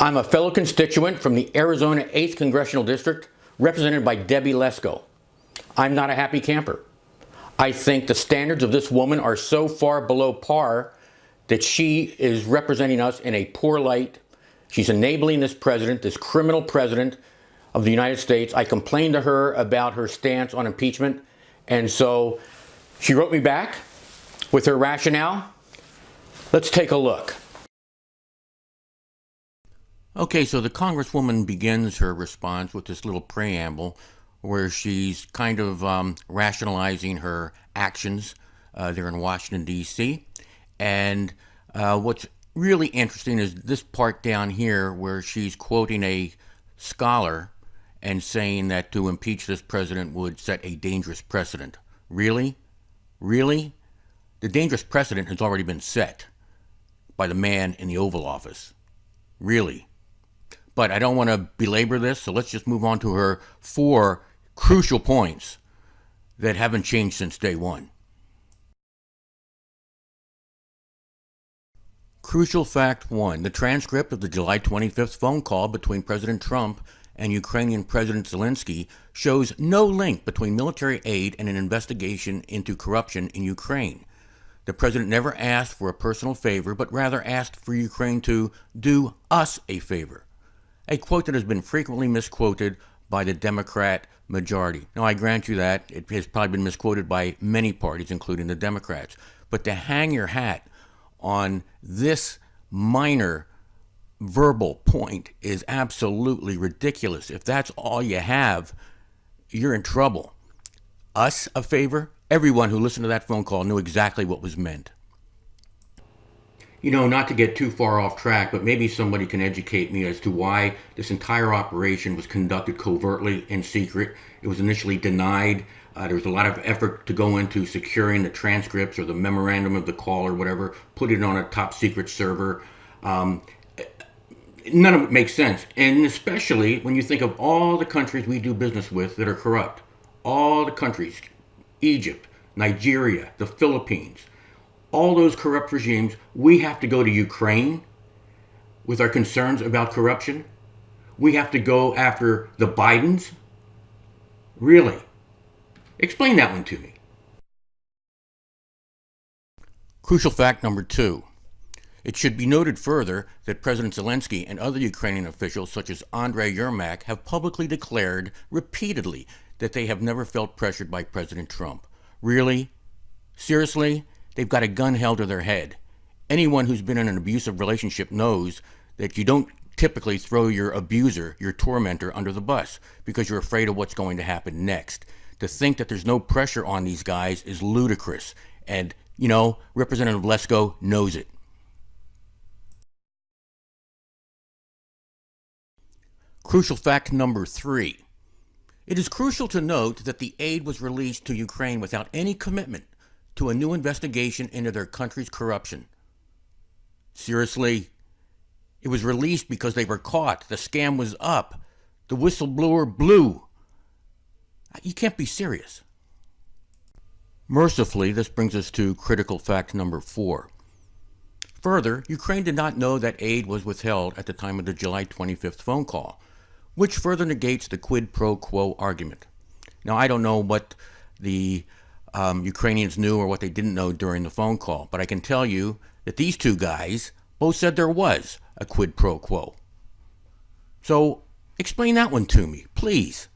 I'm a fellow constituent from the Arizona 8th Congressional District, represented by Debbie Lesko. I'm not a happy camper. I think the standards of this woman are so far below par that she is representing us in a poor light. She's enabling this president, this criminal president of the United States. I complained to her about her stance on impeachment, and so she wrote me back with her rationale. Let's take a look. Okay, so the Congresswoman begins her response with this little preamble where she's kind of rationalizing her actions there in Washington, D.C. And what's really interesting is this part down here where she's quoting a scholar and saying that to impeach this president would set a dangerous precedent. Really? Really? The dangerous precedent has already been set by the man in the Oval Office. Really? But I don't want to belabor this, so let's just move on to her 4 crucial points that haven't changed since day one. Crucial fact 1. The transcript of the July 25th phone call between President Trump and Ukrainian President Zelensky shows no link between military aid and an investigation into corruption in Ukraine. The president never asked for a personal favor, but rather asked for Ukraine to do us a favor. A quote that has been frequently misquoted by the Democrat majority. Now, I grant you that it has probably been misquoted by many parties, including the Democrats. But to hang your hat on this minor verbal point is absolutely ridiculous. If that's all you have, you're in trouble. Us a favor? Everyone who listened to that phone call knew exactly what was meant. You know, not to get too far off track, but maybe somebody can educate me as to why this entire operation was conducted covertly in secret. It was initially denied. There was a lot of effort to go into securing the transcripts or the memorandum of the call or whatever, put it on a top secret server. None of it makes sense. And especially when you think of all the countries we do business with that are corrupt. All the countries, Egypt, Nigeria, the Philippines, all those corrupt regimes, we have to go to Ukraine with our concerns about corruption? We have to go after the Bidens? Really? Explain that one to me. Crucial fact number 2. It should be noted further that President Zelensky and other Ukrainian officials such as Andrei Yermak have publicly declared repeatedly that they have never felt pressured by President Trump. Really? Seriously? They've got a gun held to their head. Anyone who's been in an abusive relationship knows that you don't typically throw your abuser, your tormentor, under the bus because you're afraid of what's going to happen next. To think that there's no pressure on these guys is ludicrous. And, you know, Representative Lesko knows it. Crucial fact number 3. It is crucial to note that the aid was released to Ukraine without any commitment to a new investigation into their country's corruption. Seriously? It was released because they were caught. The scam was up. The whistleblower blew. You can't be serious. Mercifully, this brings us to critical fact number 4. Further, Ukraine did not know that aid was withheld at the time of the July 25th phone call, which further negates the quid pro quo argument. Now, I don't know what the Ukrainians knew or what they didn't know during the phone call, but I can tell you that these two guys both said there was a quid pro quo. So explain that one to me, please.